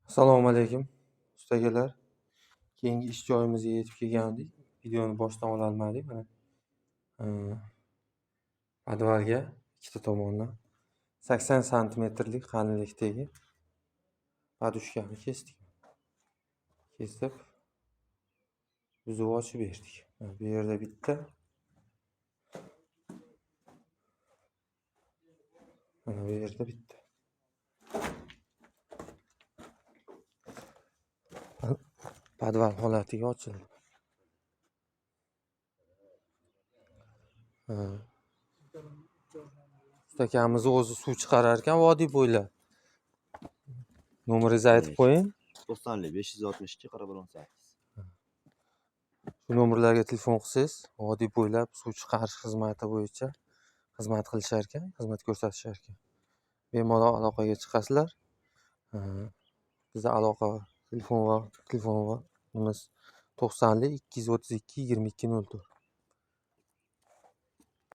Assalomu alaykum ustakalar. Keyingi ish joyimizga yetib kelgandik. Videoni boshdan ololmadik. Mana podvalga ikkita tomondan 80 santimetrlik qalinlikdagi podushkani kesdik. Kesib buzib ochib berdik. Bu yerda bitta, mana bu yerda bitta. Podval holatiga ochildi. Ustakamiz o'zi suv chiqarar ekan vodiy bo'ylab. Nomeringizni aytib qo'ying. 90 562 4118. Shu nomerlarga telefon qilsangiz, vodiy bo'ylab suv chiqarish xizmati bo'yicha xizmat qilishar ekan, xizmat ko'rsatishar ekan. Bemalol aloqaga chiqasizlar. Bizda aloqa telefon va nimamiz 90 232 22 04.